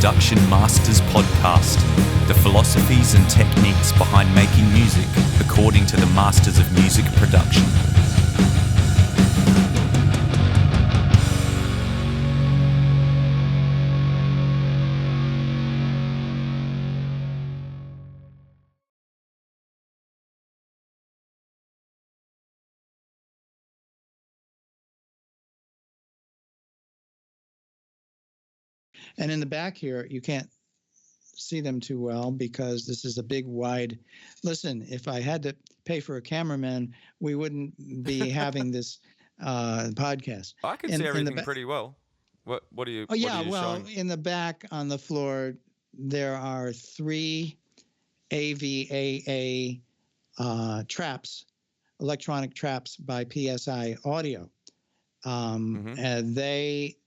Production Masters podcast, the philosophies and techniques behind making music according to the masters of music production. And in the back here, you can't see them too well because this is a big, wide. Listen, if I had to pay for a cameraman, we wouldn't be having this podcast. I can see everything pretty well. What are you? Oh yeah, what are you well, showing? in the back on the floor, there are three AVAA traps, electronic traps by PSI Audio, and they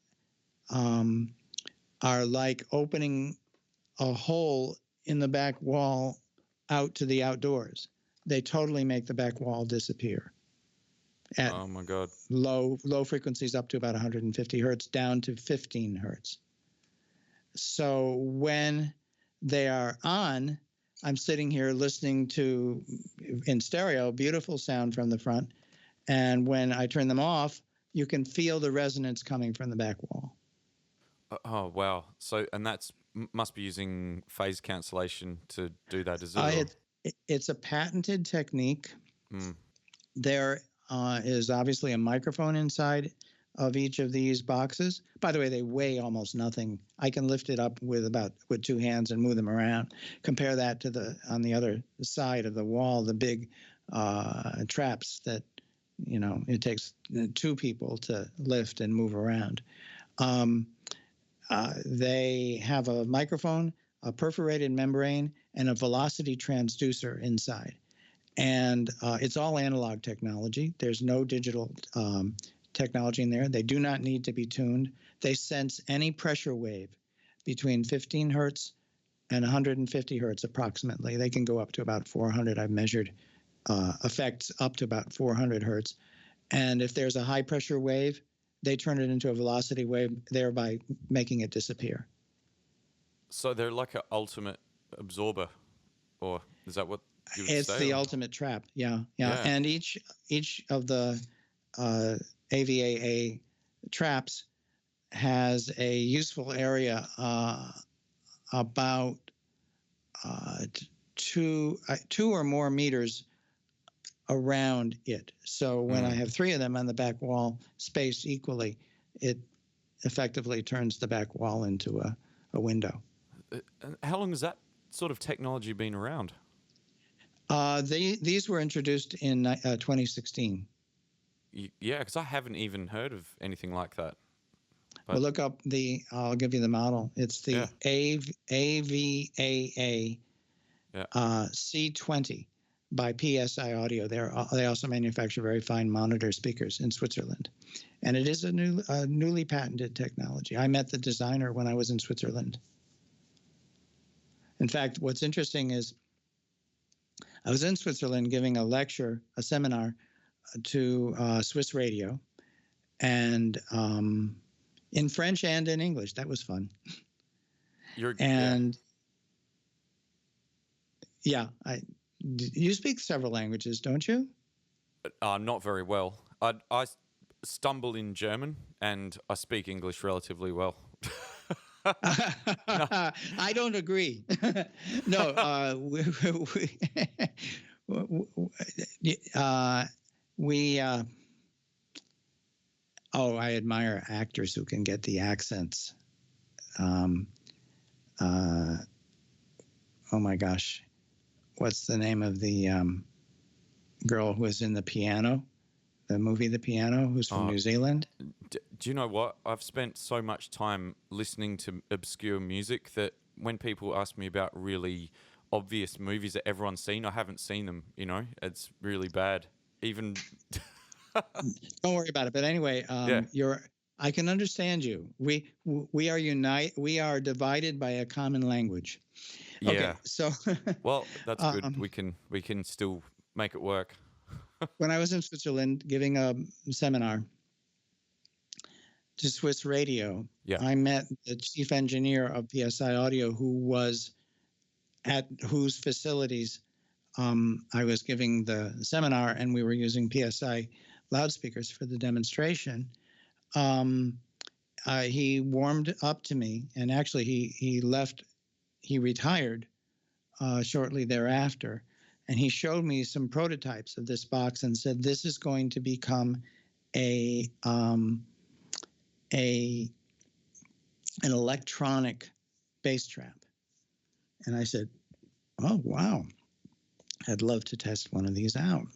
are like opening a hole in the back wall out to the outdoors. They totally make the back wall disappear at Oh my God. low frequencies up to about 150 hertz down to 15 hertz. So when they are on, I'm sitting here listening to, in stereo, beautiful sound from the front. And when I turn them off, you can feel the resonance coming from the back wall. Oh wow. So and that's must be using phase cancellation to do that, is it? It's a patented technique. There is obviously a microphone inside of each of these boxes. By the way, they weigh almost nothing. I can lift it up with two hands and move them around. Compare that to on the other side of the wall, the big traps that, it takes two people to lift and move around. They have a microphone, a perforated membrane, and a velocity transducer inside. And it's all analog technology. There's no digital technology in there. They do not need to be tuned. They sense any pressure wave between 15 hertz and 150 hertz approximately. They can go up to about 400. I've measured effects up to about 400 hertz. And if there's a high pressure wave, they turn it into a velocity wave, thereby making it disappear. So they're like an ultimate absorber, or is that what you would say? It's the ultimate trap, yeah. And each of the AVAA traps has a useful area about 2 or more meters around it. So when I have three of them on the back wall spaced equally, it effectively turns the back wall into a window. How long has that sort of technology been around? These were introduced in 2016. Yeah, because I haven't even heard of anything like that. Well, look up I'll give you the model. It's the AVAA C20 by PSI Audio. They also manufacture very fine monitor speakers in Switzerland. And it is a newly patented technology. I met the designer when I was in Switzerland. In fact, what's interesting is I was in Switzerland giving a seminar to Swiss radio, and in French and in English. That was fun. You speak several languages, don't you? Not very well. I stumble in German, and I speak English relatively well. I don't agree. No, I admire actors who can get the accents. Oh my gosh, what's the name of the girl who was in the movie The Piano, who's from New Zealand? Do you know what? I've spent so much time listening to obscure music that when people ask me about really obvious movies that everyone's seen, I haven't seen them, It's really bad. Even... Don't worry about it. But anyway, I can understand you. We are divided by a common language. Yeah. Okay, so well, that's good. We can still make it work. When I was in Switzerland giving a seminar, to Swiss Radio. Yeah. I met the chief engineer of PSI Audio, who was at whose facilities I was giving the seminar, and we were using PSI loudspeakers for the demonstration. He warmed up to me, and actually he retired shortly thereafter, and he showed me some prototypes of this box and said, "This is going to become an electronic bass trap." And I said, "Oh, wow. I'd love to test one of these out."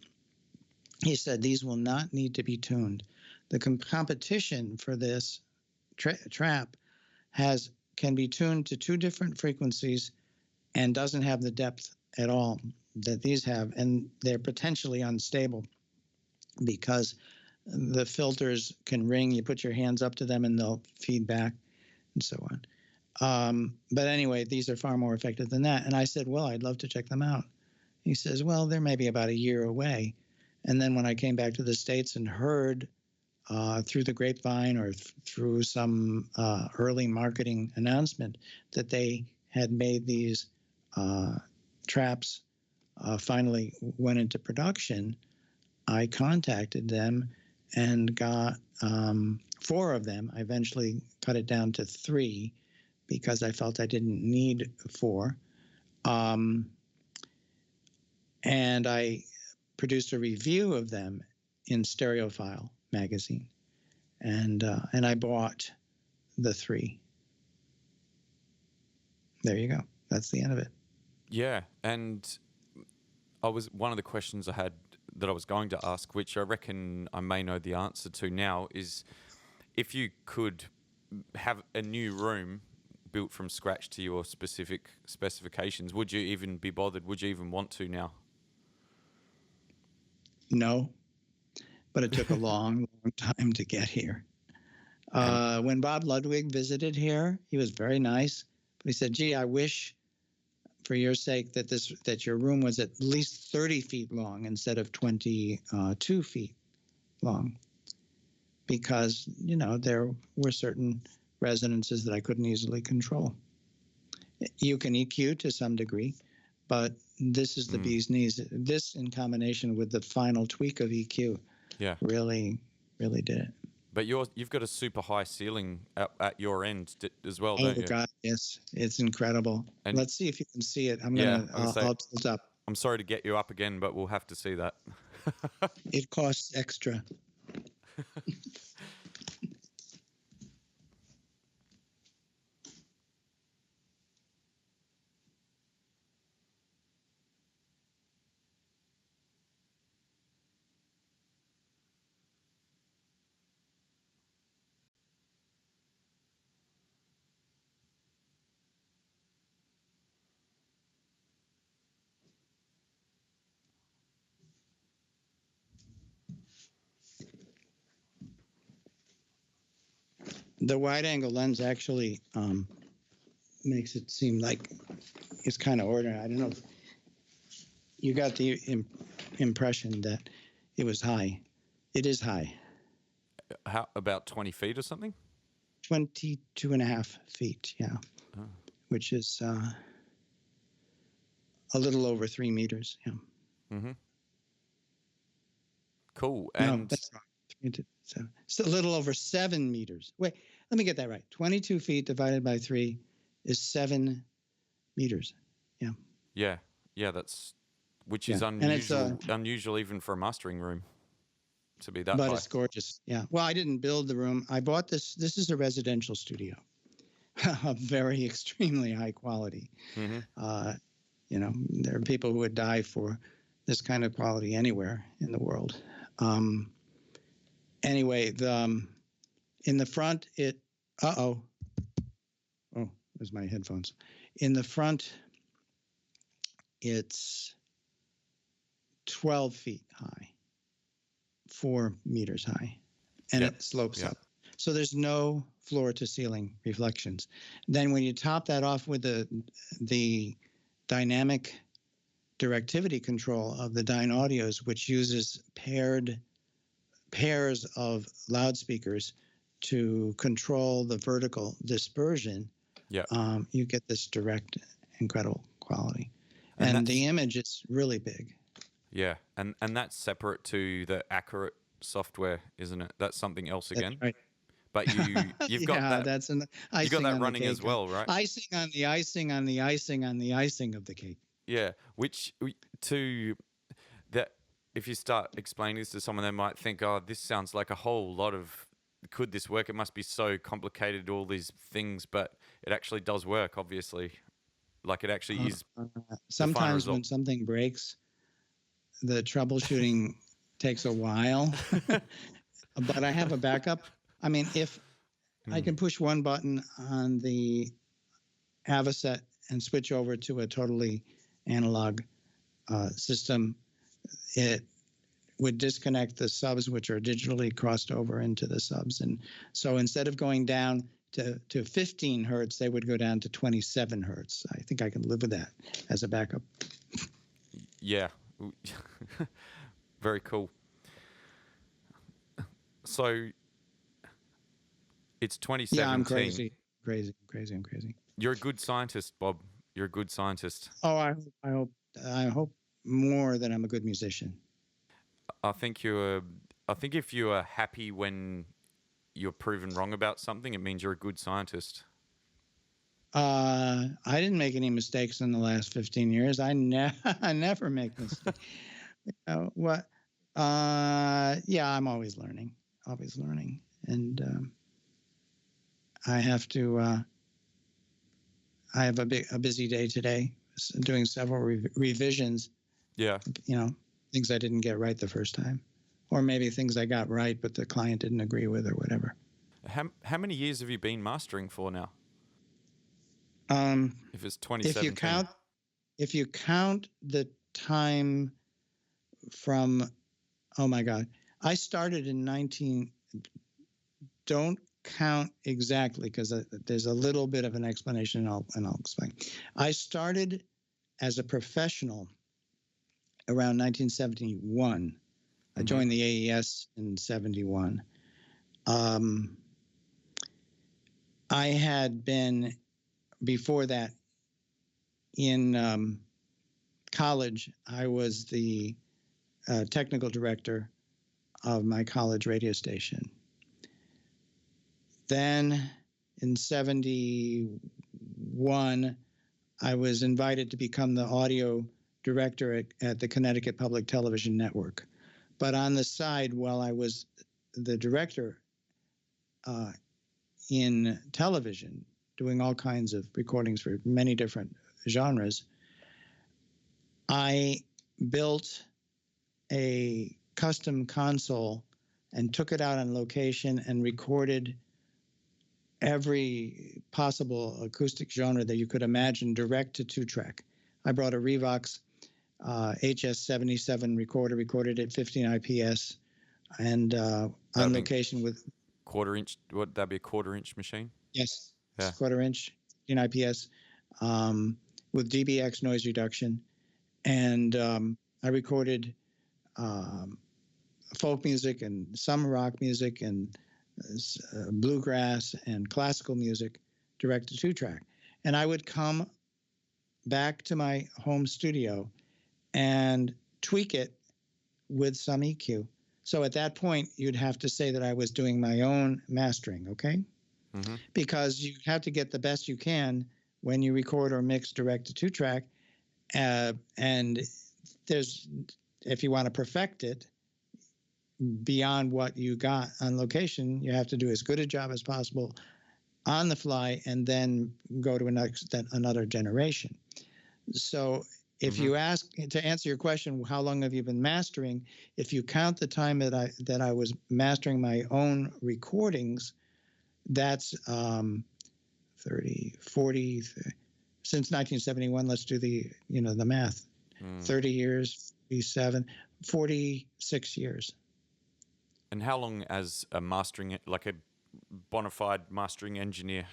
He said, "These will not need to be tuned. The competition for this trap can be tuned to 2 different frequencies and doesn't have the depth at all that these have, and they're potentially unstable because the filters can ring. You put your hands up to them and they'll feed back and so on. But anyway, these are far more effective than that." And I said, "Well, I'd love to check them out." He says, "Well, they're maybe about a year away." And then when I came back to the States and heard through the grapevine or through some early marketing announcement that they had made these traps finally went into production, I contacted them and got 4 of them. I eventually cut it down to 3 because I felt I didn't need 4. And I produced a review of them in Stereophile magazine, and I bought the 3. There you go. That's the end of it. Yeah, and one of the questions I had that I was going to ask, which I reckon I may know the answer to now, is if you could have a new room built from scratch to your specific specifications, would you even be bothered? Would you even want to now? No, but it took a long time to get here. When Bob Ludwig visited here, he was very nice, but he said, "Gee, I wish for your sake that your room was at least 30 feet long instead of 22 feet long, because, there were certain resonances that I couldn't easily control." You can EQ to some degree, but this is the bee's knees. This, in combination with the final tweak of EQ, really did it. But you've got a super high ceiling at your end as well, don't you? Oh God, yes, it's incredible. And let's see if you can see it. I'll tilt up. I'm sorry to get you up again, but we'll have to see that. It costs extra. The wide-angle lens actually makes it seem like it's kind of ordinary. I don't know if you got the impression that it was high. It is high. How about 20 feet or something? 22.5 feet, yeah. Oh. Which is a little over 3 meters, yeah. Mm-hmm. Cool. No, that's wrong. It's a little over 7 meters. Wait, let me get that right. 22 feet divided by 3 is 7 meters. Yeah. Yeah. Which is unusual even for a mastering room to be that high. But it's gorgeous. Yeah. Well, I didn't build the room. I bought this. This is a residential studio, of very extremely high quality. Mm-hmm. There are people who would die for this kind of quality anywhere in the world. Anyway, in the front, oh, there's my headphones. In the front, it's 12 feet high, 4 meters high, and it slopes up. So there's no floor to ceiling reflections. Then when you top that off with the dynamic directivity control of the Dyne Audios, which uses pairs of loudspeakers to control the vertical dispersion, Yeah. you get this direct, incredible quality. And And the image is really big. Yeah, and that's separate to the accurate software, isn't it? That's something else again. That's right. But you've got Yeah, that that's an icing you got that on running the cake. as well, right? Icing on the icing on the icing on the icing of the cake. Yeah, which to that if you start explaining this to someone, they might think, "Oh, this sounds like a whole lot of could this work? It must be so complicated, all these things." But it actually does work, obviously. Like it actually is. Sometimes when something breaks, the troubleshooting takes a while, but I have a backup. I mean, if I can push one button on the Avocet and switch over to a totally analog system, it would disconnect the subs, which are digitally crossed over into the subs. And so instead of going down to 15 hertz, they would go down to 27 hertz. I think I can live with that as a backup. Yeah. Very cool. So it's 2017. Yeah, I'm crazy. I'm crazy. You're a good scientist, Bob. You're a good scientist. Oh, I hope more that I'm a good musician. I think if you are happy when you're proven wrong about something, it means you're a good scientist. I didn't make any mistakes in the last 15 years. I never make mistakes. What? Yeah, I'm always learning, and I have to. I have a busy day today, doing several revisions. Yeah. Things I didn't get right the first time, or maybe things I got right but the client didn't agree with or whatever. How many years have you been mastering for now? If it's 2017. If you count the time from, oh my God, I started in 19. Don't count exactly because there's a little bit of an explanation, and I'll explain. I started as a professional around 1971. I joined the AES in 71. I had been, before that, in college, I was the technical director of my college radio station. Then in 71, I was invited to become the audio director at the Connecticut Public Television Network. But on the side, while I was the director in television, doing all kinds of recordings for many different genres, I built a custom console and took it out on location and recorded every possible acoustic genre that you could imagine direct to 2-track. I brought a Revox HS77 recorder, recorded at 15 IPS, and on location with quarter-inch. Would that be a quarter-inch machine? Yes, yeah, quarter-inch, 15 IPS, with dBx noise reduction, and I recorded folk music and some rock music and bluegrass and classical music direct to 2-track. And I would come back to my home studio and tweak it with some EQ. So at that point, you'd have to say that I was doing my own mastering, okay? Mm-hmm. Because you have to get the best you can when you record or mix direct to 2-track. And if you want to perfect it beyond what you got on location, you have to do as good a job as possible on the fly and then go to another generation. So if you ask, to answer your question, how long have you been mastering? If you count the time that I was mastering my own recordings, that's 30, 40, since 1971. Let's do the math. 30 years, 46 years. And how long as a mastering, like a bona fide mastering engineer?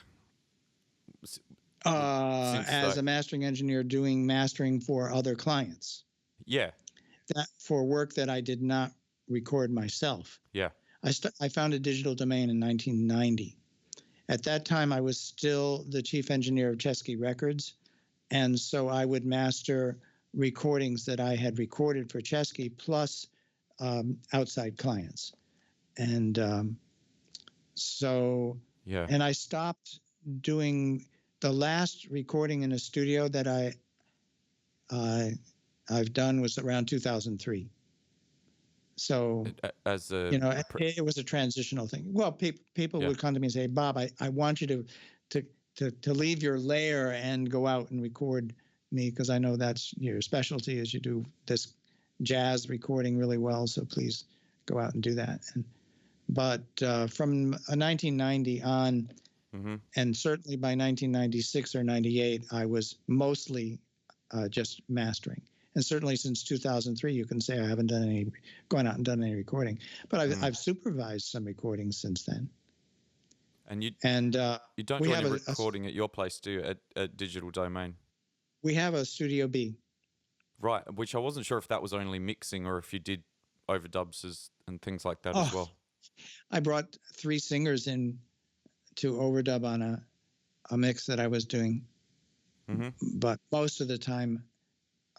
As a mastering engineer, doing mastering for other clients. Yeah. That for work that I did not record myself. Yeah. I found a digital domain in 1990. At that time, I was still the chief engineer of Chesky Records, and so I would master recordings that I had recorded for Chesky plus outside clients. And Yeah. and I stopped doing the last recording in a studio that I've done was around 2003. So, As a it was a transitional thing. Well, people Yeah. would come to me and say, Bob, I want you to leave your lair and go out and record me, because I know that's your specialty, is you do this jazz recording really well. So please go out and do that. But from 1990 on, and certainly by 1996 or 98, I was mostly just mastering. And certainly since 2003, you can say I haven't gone out and done any recording. But I've supervised some recordings since then. And you you don't do any recording at your place, do you, at Digital Domain? We have a Studio B. Right, which I wasn't sure if that was only mixing or if you did overdubs and things like that as well. I brought 3 singers in to overdub on a mix that I was doing. But most of the time,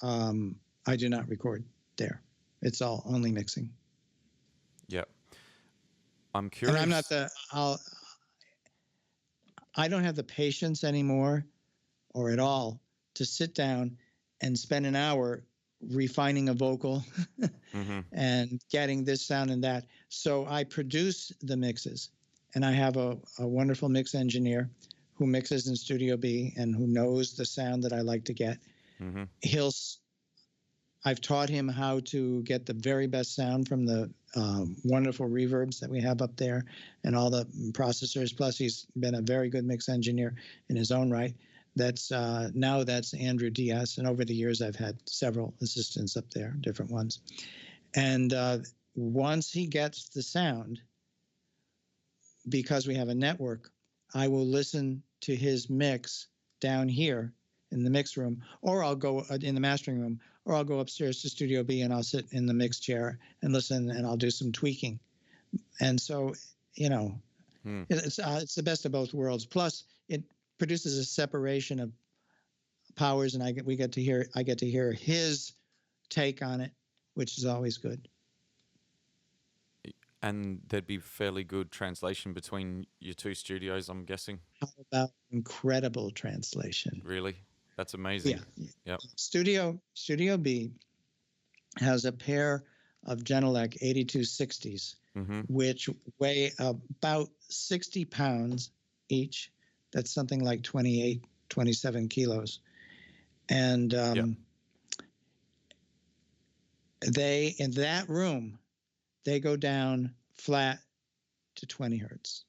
I do not record there. It's all only mixing. Yeah. I'm curious. And I'm not I don't have the patience anymore, or at all, to sit down and spend an hour refining a vocal and getting this sound and that. So I produce the mixes, and I have a wonderful mix engineer who mixes in Studio B and who knows the sound that I like to get. I've taught him how to get the very best sound from the wonderful reverbs that we have up there and all the processors. Plus, he's been a very good mix engineer in his own right. That's Andrew Diaz. And over the years, I've had several assistants up there, different ones. And once he gets the sound, because we have a network, I will listen to his mix down here in the mix room, or I'll go in the mastering room, or I'll go upstairs to Studio B and I'll sit in the mix chair and listen, and I'll do some tweaking. And so, it's the best of both worlds. Plus, it produces a separation of powers, and I get to hear his take on it, which is always good. And there'd be fairly good translation between your 2 studios, I'm guessing. How about incredible translation? Really? That's amazing. Yeah. Yep. Studio B has a pair of Genelec 8260s, which weigh about 60 pounds each. That's something like 28, 27 kilos. And they, in that room, they go down flat to 20 hertz.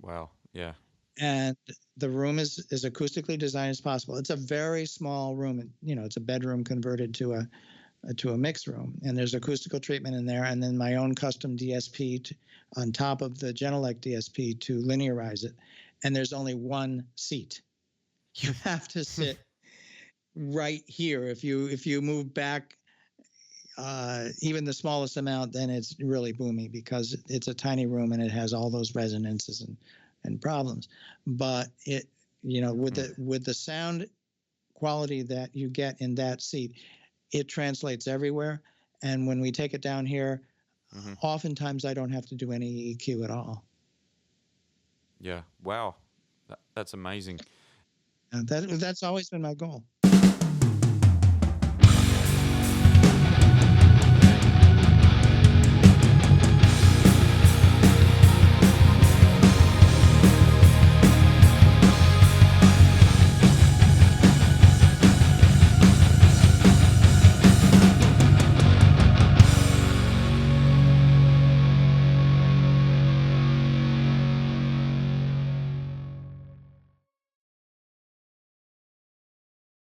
Wow. Yeah. And the room is acoustically designed as possible. It's a very small room, and it's a bedroom converted to a mix room, and there's acoustical treatment in there, and then my own custom DSP on top of the Genelec DSP to linearize it. And there's only one seat. You have to sit right here. If you move back even the smallest amount, then it's really boomy, because it's a tiny room and it has all those resonances and problems. But it, with the sound quality that you get in that seat, it translates everywhere. And when we take it down here, oftentimes I don't have to do any EQ at all. Yeah. Wow. That's amazing. That's always been my goal.